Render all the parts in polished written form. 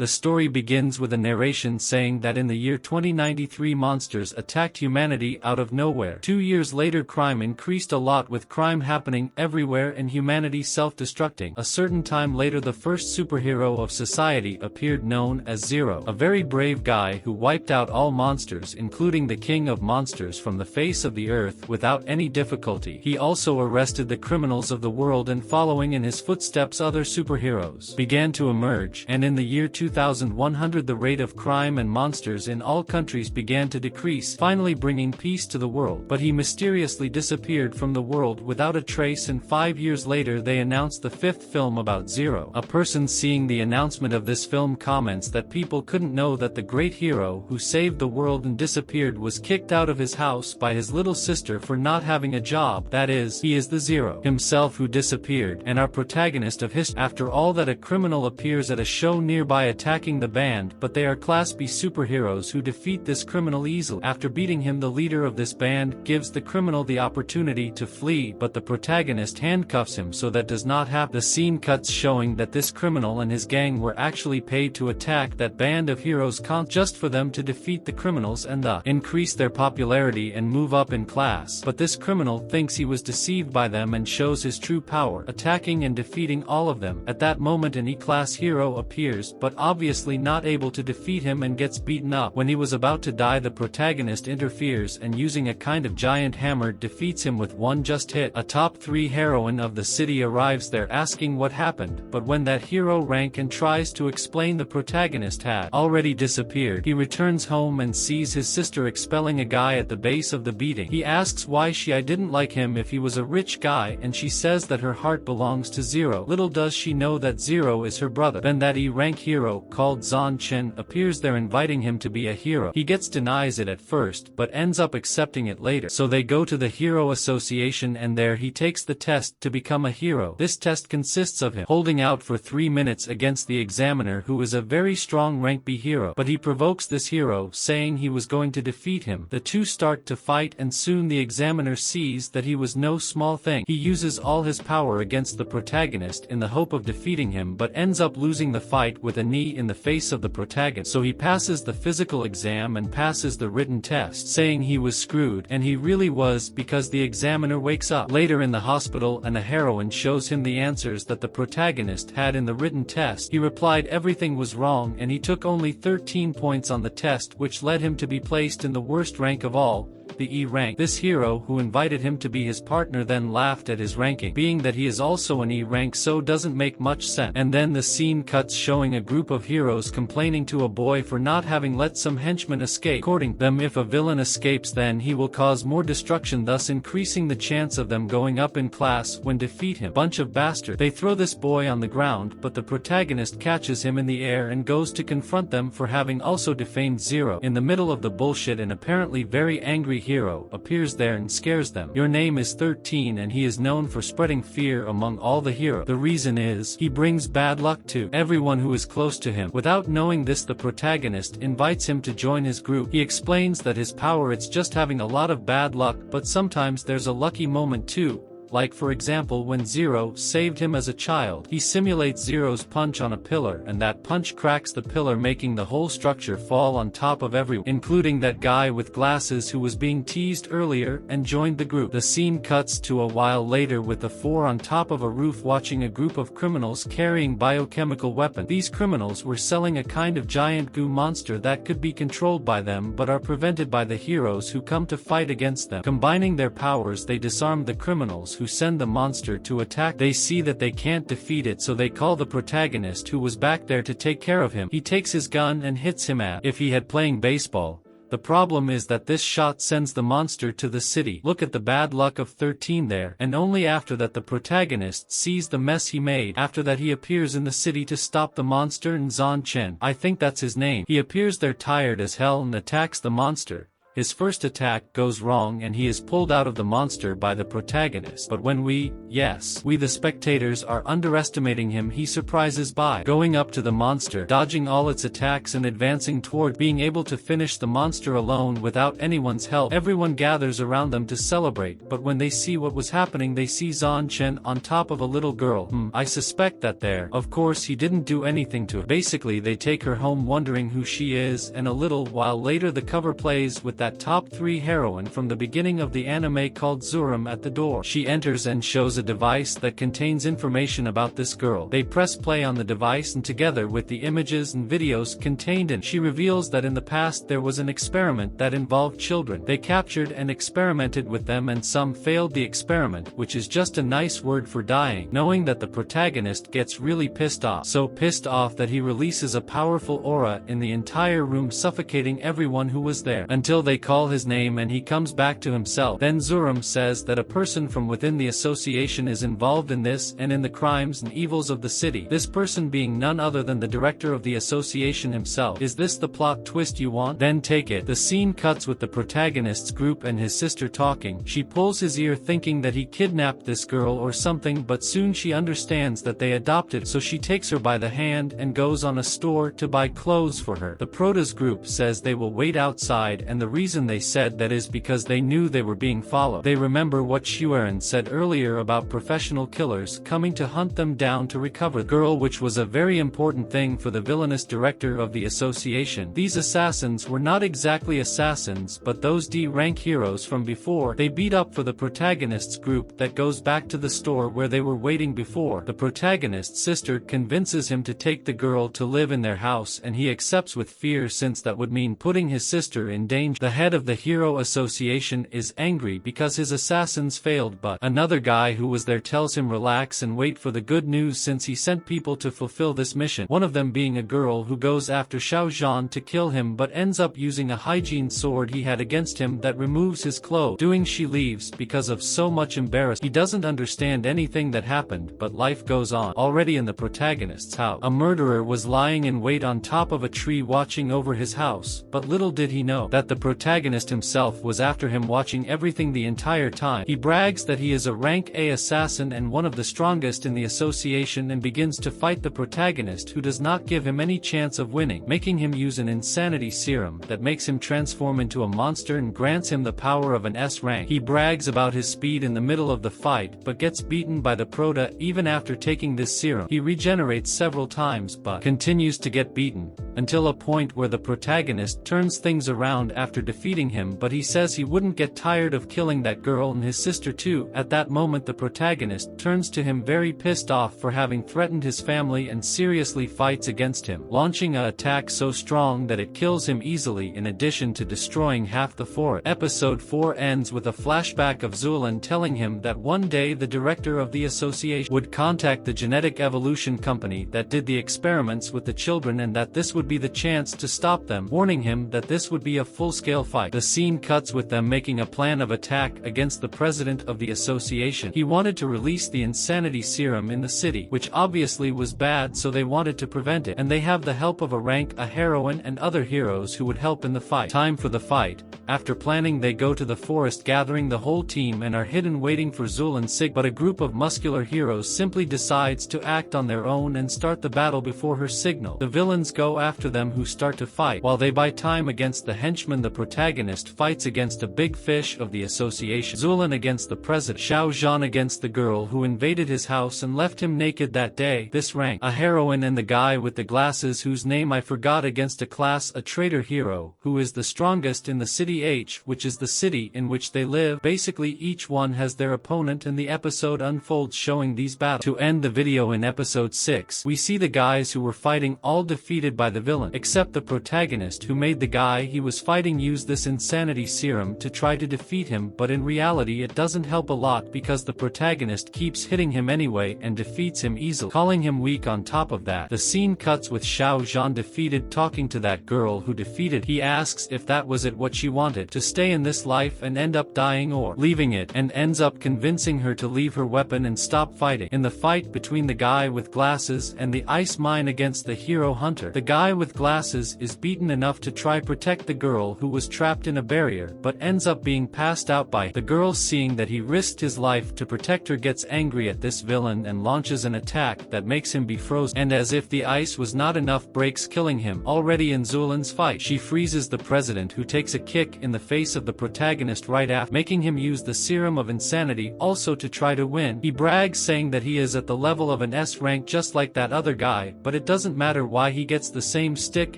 The story begins with a narration saying that in the year 2093 monsters attacked humanity out of nowhere. 2 years later crime increased a lot with crime happening everywhere and humanity self-destructing. A certain time later the first superhero of society appeared known as Zero, a very brave guy who wiped out all monsters including the king of monsters from the face of the earth without any difficulty. He also arrested the criminals of the world, and following in his footsteps other superheroes began to emerge, and in the year 2100 the rate of crime and monsters in all countries began to decrease, finally bringing peace to the world. But he mysteriously disappeared from the world without a trace, and 5 years later they announced the 5th film about Zero. A person seeing the announcement of this film comments that people couldn't know that the great hero who saved the world and disappeared was kicked out of his house by his little sister for not having a job. That is, he is the Zero himself who disappeared, and our protagonist of history. After all that, a criminal appears at a show nearby attacking the band, but they are Class B superheroes who defeat this criminal easily. After beating him, the leader of this band gives the criminal the opportunity to flee, but the protagonist handcuffs him so that does not happen. The scene cuts showing that this criminal and his gang were actually paid to attack that band of heroes just for them to defeat the criminals and thus increase their popularity and move up in class. But this criminal thinks he was deceived by them and shows his true power, attacking and defeating all of them. At that moment an E-class hero appears, but obviously not able to defeat him and gets beaten up. When he was about to die, the protagonist interferes and using a kind of giant hammer defeats him with one just hit. A top 3 heroine of the city arrives there asking what happened, but when that hero rank and tries to explain, the protagonist had already disappeared. He returns home and sees his sister expelling a guy at the base of the beating. He asks why she didn't like him if he was a rich guy, and she says that her heart belongs to Zero. Little does she know that Zero is her brother. Then that E-rank hero called Zan Chen appears there inviting him to be a hero. He denies it at first, but ends up accepting it later. So they go to the Hero Association, and there he takes the test to become a hero. This test consists of him holding out for 3 minutes against the examiner, who is a very strong rank B hero, but he provokes this hero saying he was going to defeat him. The two start to fight, and soon the examiner sees that he was no small thing. He uses all his power against the protagonist in the hope of defeating him, but ends up losing the fight with a knee in the face of the protagonist. So he passes the physical exam and passes the written test, saying he was screwed, and he really was, because the examiner wakes up later in the hospital and the heroine shows him the answers that the protagonist had in the written test. He replied everything was wrong, and he took only 13 points on the test, which led him to be placed in the worst rank of all, the E rank. This hero who invited him to be his partner then laughed at his ranking, being that he is also an E rank, so doesn't make much sense. And then the scene cuts showing a group of heroes complaining to a boy for not having let some henchmen escape. According to them, if a villain escapes, then he will cause more destruction, thus increasing the chance of them going up in class when defeat him. Bunch of bastards. They throw this boy on the ground, but the protagonist catches him in the air and goes to confront them for having also defamed Zero. In the middle of the bullshit, an apparently very angry hero appears there and scares them. Your name is 13, and he is known for spreading fear among all the heroes. The reason is, he brings bad luck to everyone who is close to him. Without knowing this, the protagonist invites him to join his group. He explains that his power it's just having a lot of bad luck, but sometimes there's a lucky moment too. Like for example when Zero saved him as a child. He simulates Zero's punch on a pillar, and that punch cracks the pillar, making the whole structure fall on top of everyone, including that guy with glasses who was being teased earlier and joined the group. The scene cuts to a while later with the 4 on top of a roof watching a group of criminals carrying biochemical weapons. These criminals were selling a kind of giant goo monster that could be controlled by them but are prevented by the heroes who come to fight against them. Combining their powers, they disarm the criminals who send the monster to attack. They see that they can't defeat it, so they call the protagonist who was back there to take care of him. He takes his gun and hits him as if he had playing baseball. The problem is that this shot sends the monster to the city. Look at the bad luck of 13 there. And only after that the protagonist sees the mess he made. After that he appears in the city to stop the monster, and Zan Chen, I think that's his name, he appears there tired as hell and attacks the monster. His first attack goes wrong and he is pulled out of the monster by the protagonist. But when we the spectators are underestimating him, he surprises by going up to the monster, dodging all its attacks and advancing toward being able to finish the monster alone without anyone's help. Everyone gathers around them to celebrate, but when they see what was happening, they see Zan Chen on top of a little girl. I suspect that there. Of course he didn't do anything to her. Basically they take her home wondering who she is, and a little while later the cover plays with that top 3 heroine from the beginning of the anime called Zurum at the door. She enters and shows a device that contains information about this girl. They press play on the device, and together with the images and videos contained in, she reveals that in the past there was an experiment that involved children. They captured and experimented with them, and some failed the experiment, which is just a nice word for dying. Knowing that the protagonist gets really pissed off. So pissed off that he releases a powerful aura in the entire room, suffocating everyone who was there, until they call his name and he comes back to himself. Then Zurum says that a person from within the association is involved in this and in the crimes and evils of the city. This person being none other than the director of the association himself. Is this the plot twist you want? Then take it. The scene cuts with the protagonist's group and his sister talking. She pulls his ear thinking that he kidnapped this girl or something, but soon she understands that they adopted, so she takes her by the hand and goes on a store to buy clothes for her. The prota's group says they will wait outside, and the reason they said that is because they knew they were being followed. They remember what Xueren said earlier about professional killers coming to hunt them down to recover the girl, which was a very important thing for the villainous director of the association. These assassins were not exactly assassins, but those D-rank heroes from before. They beat up for the protagonist's group that goes back to the store where they were waiting before. The protagonist's sister convinces him to take the girl to live in their house, and he accepts with fear since that would mean putting his sister in danger. The head of the hero association is angry because his assassins failed, but another guy who was there tells him relax and wait for the good news since he sent people to fulfill this mission. One of them being a girl who goes after Xiao Zhan to kill him but ends up using a hygiene sword he had against him that removes his clothes. She leaves because of so much embarrassment. He doesn't understand anything that happened, but life goes on. Already in the protagonist's house, a murderer was lying in wait on top of a tree watching over his house, but little did he know that the protagonist himself was after him, watching everything the entire time. He brags that he is a rank A assassin and one of the strongest in the association, and begins to fight the protagonist, who does not give him any chance of winning, making him use an insanity serum that makes him transform into a monster and grants him the power of an S rank. He brags about his speed in the middle of the fight, but gets beaten by the prota. Even after taking this serum, he regenerates several times but continues to get beaten, until a point where the protagonist turns things around after defeating him, but he says he wouldn't get tired of killing that girl and his sister too. At that moment the protagonist turns to him very pissed off for having threatened his family and seriously fights against him, launching an attack so strong that it kills him easily in addition to destroying half the forest. Episode 4 ends with a flashback of Zulin telling him that one day the director of the association would contact the genetic evolution company that did the experiments with the children, and that this would be the chance to stop them, warning him that this would be a full-scale fight. The scene cuts with them making a plan of attack against the president of the association. He wanted to release the insanity serum in the city, which obviously was bad, so they wanted to prevent it, and they have the help of a rank A heroine and other heroes who would help in the fight. Time for the fight. After planning, they go to the forest, gathering the whole team, and are hidden waiting for Zulin Sig, but a group of muscular heroes simply decides to act on their own and start the battle before her signal. The villains go after them, who start to fight. While they buy time against the henchmen, the protagonist fights against a big fish of the association. Zulin against the president. Xiao Zhan against the girl who invaded his house and left him naked that day. This rank A heroine and the guy with the glasses whose name I forgot against a class A traitor hero who is the strongest in the city H, which is the city in which they live. Basically each one has their opponent, and the episode unfolds showing these battles. To end the video, in episode 6 we see the guys who were fighting all defeated by the villain, except the protagonist, who made the guy he was fighting use this insanity serum to try to defeat him, but in reality it doesn't help a lot because the protagonist keeps hitting him anyway and defeats him easily, calling him weak. On top of that, the scene cuts with Xiao Zhan defeated, talking to that girl who defeated. He asks if that was it, what she wanted, to stay in this life and end up dying or leaving it, and ends up convincing her to leave her weapon and stop fighting. In the fight between the guy with glasses and the ice mine against the hero hunter, the guy guy with glasses is beaten enough to try protect the girl who was trapped in a barrier but ends up being passed out by the girl. Seeing that he risked his life to protect her, gets angry at this villain and launches an attack that makes him be frozen, and as if the ice was not enough, breaks, killing him. Already in Zuelin's fight, she freezes the president, who takes a kick in the face of the protagonist right after, making him use the serum of insanity also to try to win. He brags saying that he is at the level of an S rank just like that other guy, but it doesn't matter why he gets the same stick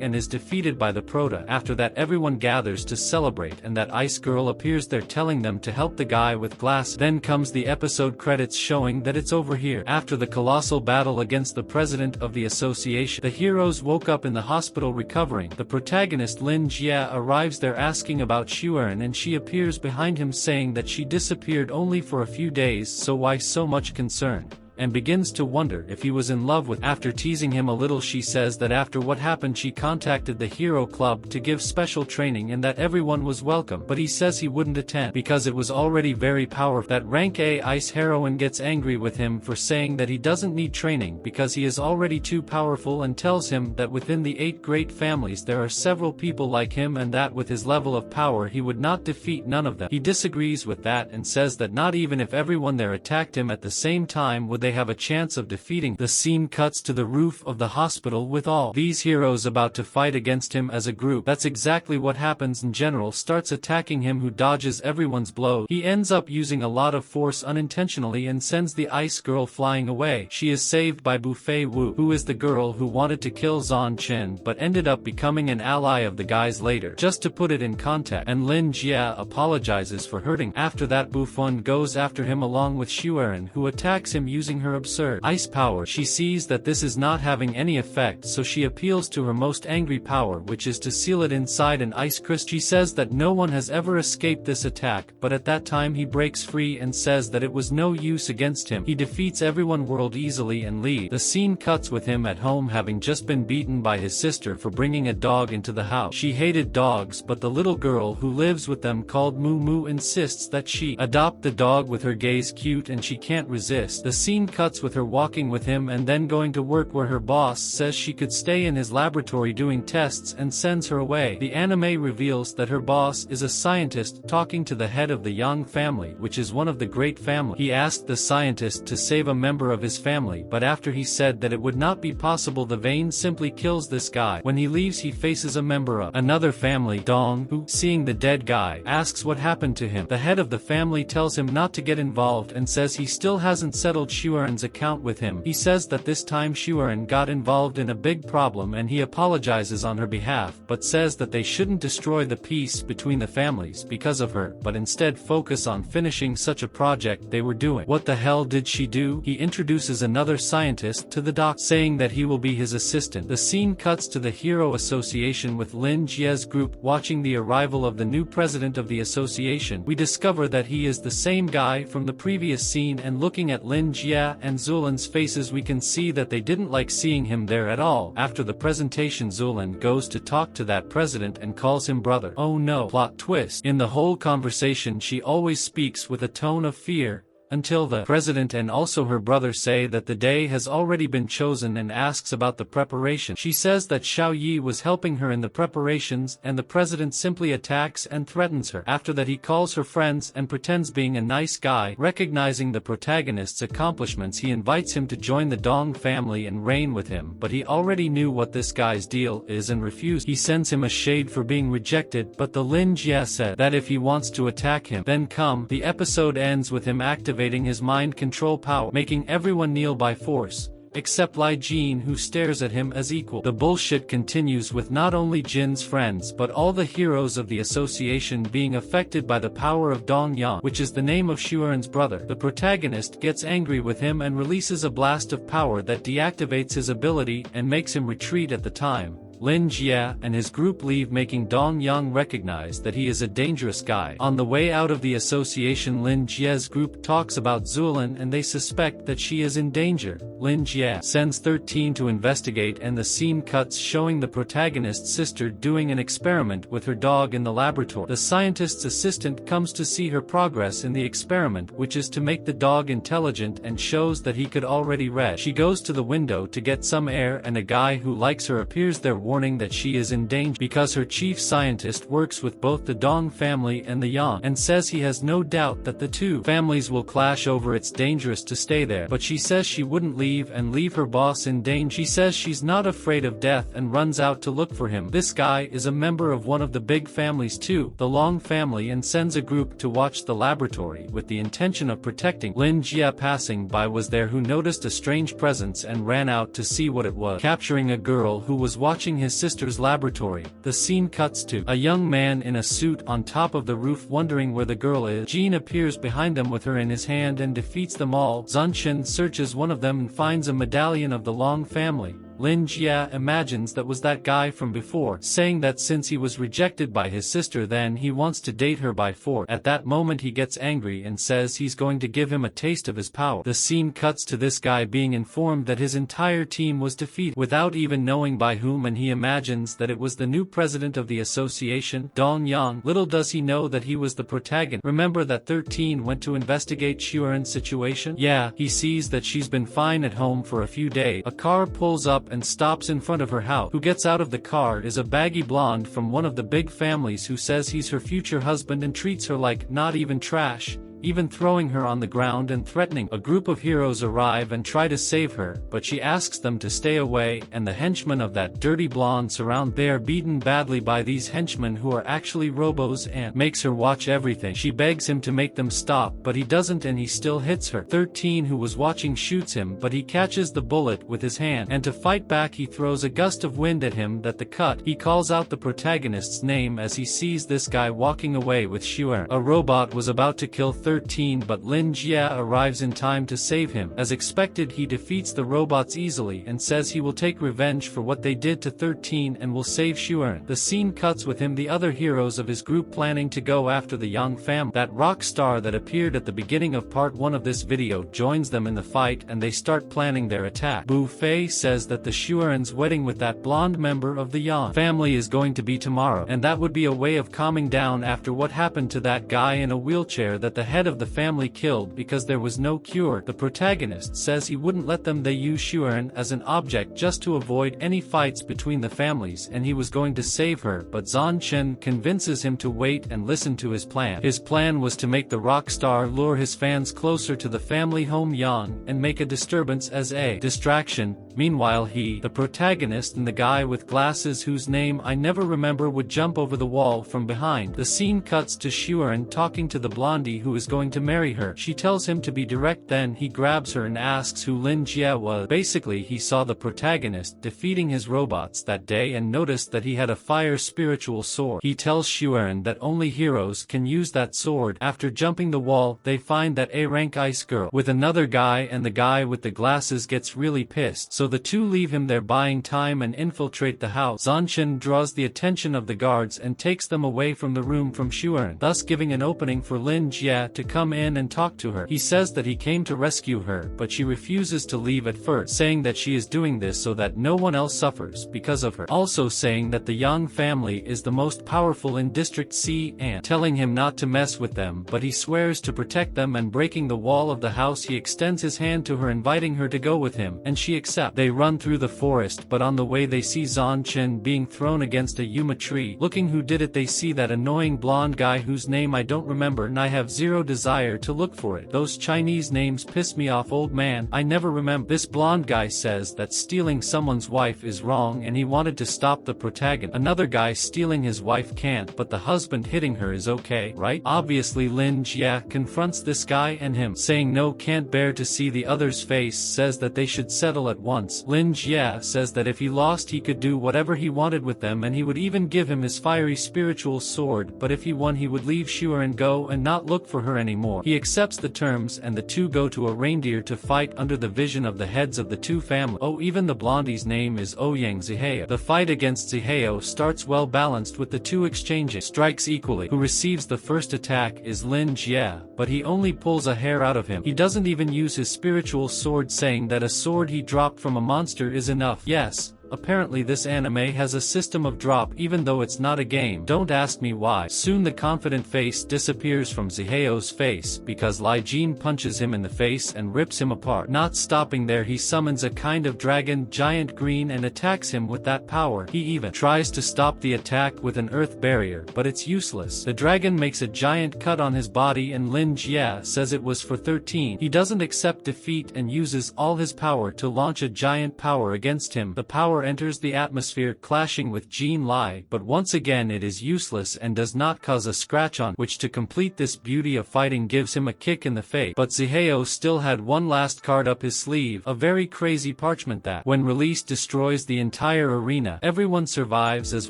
and is defeated by the prota. After that, everyone gathers to celebrate and that ice girl appears there telling them to help the guy with glass. Then comes the episode credits showing that it's over here. After the colossal battle against the president of the association, the heroes woke up in the hospital recovering. The protagonist Lin Jia arrives there asking about Xueran, and she appears behind him saying that she disappeared only for a few days, so why so much concern, and begins to wonder if he was in love with. After teasing him a little, she says that after what happened she contacted the Hero Club to give special training and that everyone was welcome, but he says he wouldn't attend because it was already very powerful. That rank A ice heroine gets angry with him for saying that he doesn't need training because he is already too powerful, and tells him that within the 8 great families there are several people like him and that with his level of power he would not defeat none of them. He disagrees with that and says that not even if everyone there attacked him at the same time would they have a chance of defeating. The scene cuts to the roof of the hospital with all these heroes about to fight against him as a group. That's exactly what happens. In general starts attacking him, who dodges everyone's blows. He ends up using a lot of force unintentionally and sends the ice girl flying away. She is saved by Bufei Wu, who is the girl who wanted to kill Zan Chen but ended up becoming an ally of the guys later. Just to put it in context, and Lin Jia apologizes for hurting. After that, Bufun goes after him along with Xueran, who attacks him using her absurd ice power. She sees that this is not having any effect, so she appeals to her most angry power, which is to seal it inside an ice crystal. She says that no one has ever escaped this attack, but at that time he breaks free and says that it was no use against him. He defeats everyone world easily and leaves. The scene cuts with him at home, having just been beaten by his sister for bringing a dog into the house. She hated dogs, but the little girl who lives with them called Moo Moo insists that she adopt the dog with her gaze cute, and she can't resist. The scene cuts with her walking with him and then going to work where her boss says she could stay in his laboratory doing tests and sends her away. The anime reveals that her boss is a scientist talking to the head of the Yang family, which is one of the great families. He asked the scientist to save a member of his family, but after he said that it would not be possible, the vein simply kills this guy. When he leaves, he faces a member of another family, Dong, who, seeing the dead guy, asks what happened to him. The head of the family tells him not to get involved and says he still hasn't settled Xueran's account with him. He says that this time Xueran got involved in a big problem and he apologizes on her behalf, but says that they shouldn't destroy the peace between the families because of her, but instead focus on finishing such a project they were doing. What the hell did she do? He introduces another scientist to the doc, saying that he will be his assistant. The scene cuts to the Hero Association with Lin Jia's group watching the arrival of the new president of the association. We discover that he is the same guy from the previous scene, and looking at Lin Jia and Zuelin's faces we can see that they didn't like seeing him there at all. After the presentation, Zuelin goes to talk to that president and calls him brother. Oh no, plot twist. In the whole conversation she always speaks with a tone of fear, until the president and also her brother say that the day has already been chosen and asks about the preparation. She says that Xiao Yi was helping her in the preparations, and the president simply attacks and threatens her. After that he calls her friends and pretends being a nice guy. Recognizing the protagonist's accomplishments, he invites him to join the Dong family and reign with him, but he already knew what this guy's deal is and refused. He sends him a shade for being rejected, but the Lin Jia said that if he wants to attack him, then come. The episode ends with him activating his mind control power, making everyone kneel by force, except Lai Jin, who stares at him as equal. The bullshit continues with not only Jin's friends but all the heroes of the association being affected by the power of Dong Yang, which is the name of Xueran's brother. The protagonist gets angry with him and releases a blast of power that deactivates his ability and makes him retreat. At the time, Lin Jia and his group leave, making Dong Yang recognize that he is a dangerous guy. On the way out of the association, Lin Jia's group talks about Zuelin and they suspect that she is in danger. Lin Jia sends 13 to investigate, and the scene cuts showing the protagonist's sister doing an experiment with her dog in the laboratory. The scientist's assistant comes to see her progress in the experiment, which is to make the dog intelligent, and shows that he could already read. She goes to the window to get some air and a guy who likes her appears there warning that she is in danger because her chief scientist works with both the Dong family and the Yang, and says he has no doubt that the two families will clash over it's dangerous to stay there, but she says she wouldn't leave and leave her boss in danger. She says she's not afraid of death and runs out to look for him. This guy is a member of one of the big families too, the Long family, and sends a group to watch the laboratory with the intention of protecting. Lin Jia, passing by, was there, who noticed a strange presence and ran out to see what it was, capturing a girl who was watching his sister's laboratory. The scene cuts to a young man in a suit on top of the roof wondering where the girl is. Jin appears behind them with her in his hand and defeats them all. Zhanshen searches one of them and finds a medallion of the Long family. Lin Jia imagines that was that guy from before, saying that since he was rejected by his sister, then he wants to date her by force. At that moment he gets angry and says he's going to give him a taste of his power. The scene cuts to this guy being informed that his entire team was defeated without even knowing by whom, and he imagines that it was the new president of the association, Dong Yang. Little does he know that he was the protagonist. Remember that 13 went to investigate Xueren's situation? Yeah, he sees that she's been fine at home for a few days. A car pulls up and stops in front of her house. Who gets out of the car is a baggy blonde from one of the big families who says he's her future husband and treats her like not even trash, even throwing her on the ground and threatening. A group of heroes arrive and try to save her, but she asks them to stay away, and the henchmen of that dirty blonde surround. They are beaten badly by these henchmen who are actually robos and makes her watch everything. She begs him to make them stop, but he doesn't, and he still hits her. 13, who was watching, shoots him, but he catches the bullet with his hand, and to fight back he throws a gust of wind at him that the cut. He calls out the protagonist's name as he sees this guy walking away with Xueren. A robot was about to kill 13, but Lin Jia arrives in time to save him. As expected, he defeats the robots easily and says he will take revenge for what they did to 13 and will save Xueren. The scene cuts with him the other heroes of his group planning to go after the Yang family. That rock star that appeared at the beginning of part 1 of this video joins them in the fight, and they start planning their attack. Bu Fei says that the Xueren's wedding with that blonde member of the Yang family is going to be tomorrow, and that would be a way of calming down after what happened to that guy in a wheelchair that the head of the family killed because there was no cure. The protagonist says he wouldn't let them. They use Xueren as an object just to avoid any fights between the families, and he was going to save her, but Zhan Chen convinces him to wait and listen to his plan. His plan was to make the rock star lure his fans closer to the family home Yang and make a disturbance as a distraction. Meanwhile he, the protagonist, and the guy with glasses whose name I never remember would jump over the wall from behind. The scene cuts to Xueren talking to the blondie who is going to marry her. She tells him to be direct, then he grabs her and asks who Lin Jia was. Basically he saw the protagonist defeating his robots that day and noticed that he had a fire spiritual sword. He tells Xueren that only heroes can use that sword. After jumping the wall, they find that A-rank ice girl with another guy, and the guy with the glasses gets really pissed, so the two leave him there buying time and infiltrate the house. Zhanshen draws the attention of the guards and takes them away from the room from Xueren, thus giving an opening for Lin Jia to come in and talk to her. He says that he came to rescue her, but she refuses to leave at first, saying that she is doing this so that no one else suffers because of her, also saying that the Yang family is the most powerful in District C and telling him not to mess with them, but he swears to protect them, and breaking the wall of the house he extends his hand to her inviting her to go with him, and she accepts. They run through the forest, but on the way they see Zhan Chen being thrown against a Yuma tree. Looking who did it, they see that annoying blonde guy whose name I don't remember, and I have zero desire to look for it. Those Chinese names piss me off, old man. I never remember. This blonde guy says that stealing someone's wife is wrong and he wanted to stop the protagonist. Another guy stealing his wife can't, but the husband hitting her is okay, right? Obviously Lin Jia confronts this guy and him, saying no, can't bear to see the other's face, says that they should settle at once. Lin Jia says that if he lost he could do whatever he wanted with them, and he would even give him his fiery spiritual sword, but if he won he would leave Xueren go and not look for her anymore. He accepts the terms, and the two go to a reindeer to fight under the vision of the heads of the two families. Oh, even the blondie's name is Ouyang Zihao. The fight against Zihao starts well balanced with the two exchanging strikes equally. Who receives the first attack is Lin Jia, but he only pulls a hair out of him. He doesn't even use his spiritual sword, saying that a sword he dropped from a monster is enough. Yes, apparently this anime has a system of drop even though it's not a game. Don't ask me why. Soon the confident face disappears from Ziheo's face because Lai Jin punches him in the face and rips him apart. Not stopping there, he summons a kind of dragon, giant green, and attacks him with that power. He even tries to stop the attack with an earth barrier, but it's useless. The dragon makes a giant cut on his body and Lin Jie says it was for 13. He doesn't accept defeat and uses all his power to launch a giant power against him. The power enters the atmosphere, clashing with Jin Lai, but once again it is useless and does not cause a scratch on, which to complete this beauty of fighting gives him a kick in the face. But Ziheo still had one last card up his sleeve, a very crazy parchment that, when released, destroys the entire arena. Everyone survives as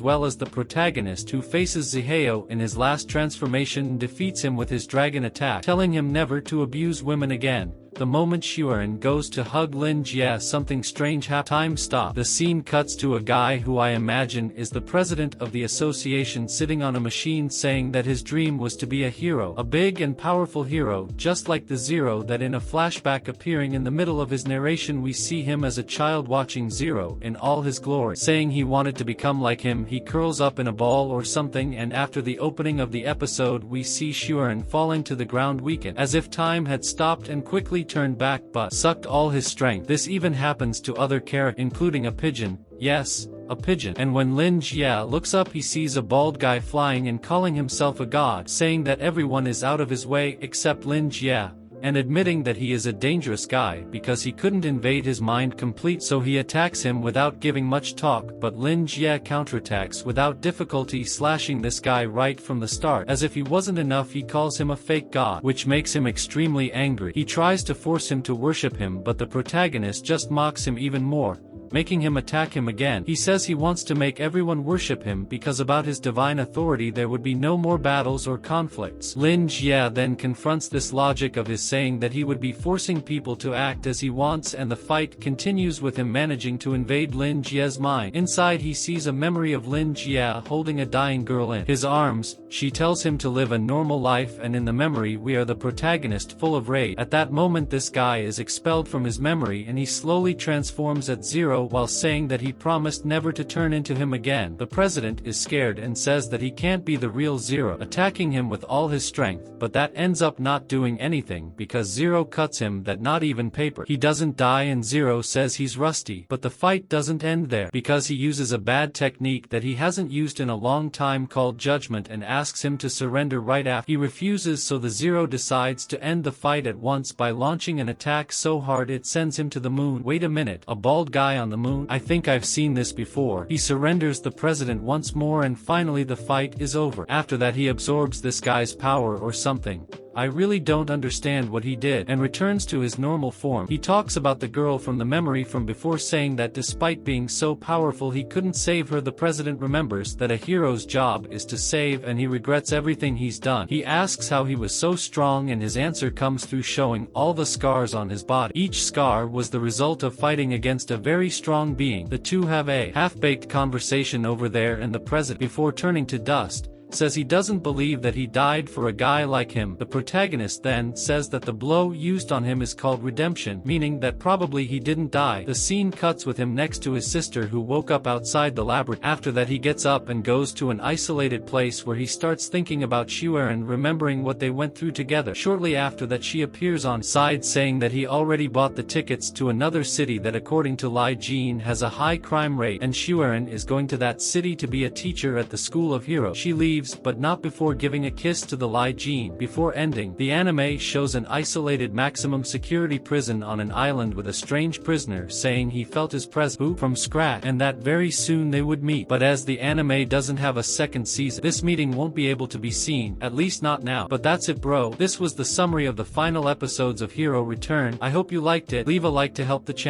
well as the protagonist, who faces Ziheo in his last transformation and defeats him with his dragon attack, telling him never to abuse women again. The moment Xueren goes to hug Lin Jie, something strange happens. Time stop. The scene cuts to a guy who I imagine is the president of the association sitting on a machine saying that his dream was to be a hero, a big and powerful hero, just like the Zero that in a flashback appearing in the middle of his narration we see him as a child watching Zero in all his glory, saying he wanted to become like him. He curls up in a ball or something, and after the opening of the episode we see Xueren falling to the ground weakened, as if time had stopped and quickly turned back but sucked all his strength. This even happens to other characters, including a pigeon. Yes, a pigeon. And when Lin Jie looks up, he sees a bald guy flying and calling himself a god, saying that everyone is out of his way except Lin Jie, and admitting that he is a dangerous guy because he couldn't invade his mind complete, so he attacks him without giving much talk. But Lin Jie counterattacks without difficulty, slashing this guy right from the start. As if he wasn't enough, he calls him a fake god, which makes him extremely angry. He tries to force him to worship him, but the protagonist just mocks him even more, making him attack him again. He says he wants to make everyone worship him because about his divine authority there would be no more battles or conflicts. Lin Jie then confronts this logic of his, saying that he would be forcing people to act as he wants, and the fight continues with him managing to invade Lin Jie's mind. Inside he sees a memory of Lin Jie holding a dying girl in his arms. She tells him to live a normal life, and in the memory we are the protagonist, full of rage. At that moment this guy is expelled from his memory and he slowly transforms at Zero while saying that he promised never to turn into him again. The president is scared and says that he can't be the real Zero, attacking him with all his strength, but that ends up not doing anything because Zero cuts him that not even paper. He doesn't die and Zero says he's rusty, but the fight doesn't end there because he uses a bad technique that he hasn't used in a long time called judgment and asks him to surrender right after. He refuses, so the Zero decides to end the fight at once by launching an attack so hard it sends him to the moon. Wait a minute, a bald guy on the moon? I think I've seen this before. He surrenders the president once more and finally the fight is over. After that he absorbs this guy's power or something. I really don't understand what he did, and returns to his normal form. He talks about the girl from the memory from before, saying that despite being so powerful he couldn't save her. The president remembers that a hero's job is to save, and he regrets everything he's done. He asks how he was so strong, and his answer comes through showing all the scars on his body. Each scar was the result of fighting against a very strong being. The two have a half-baked conversation over there, and the president, before turning to dust, says he doesn't believe that he died for a guy like him. The protagonist then says that the blow used on him is called redemption, meaning that probably he didn't die. The scene cuts with him next to his sister who woke up outside the laboratory. After that he gets up and goes to an isolated place where he starts thinking about Xueren, remembering what they went through together. Shortly after that she appears on side saying that he already bought the tickets to another city that according to Lai Jin has a high crime rate, and Xueren is going to that city to be a teacher at the School of Heroes. She leaves, but not before giving a kiss to the Lai Jin. Before ending, the anime shows an isolated maximum security prison on an island with a strange prisoner saying he felt his presence from scratch and that very soon they would meet. But as the anime doesn't have a second season, this meeting won't be able to be seen, at least not now. But that's it, bro. This was the summary of the final episodes of Hero Return. I hope you liked it. Leave a like to help the channel.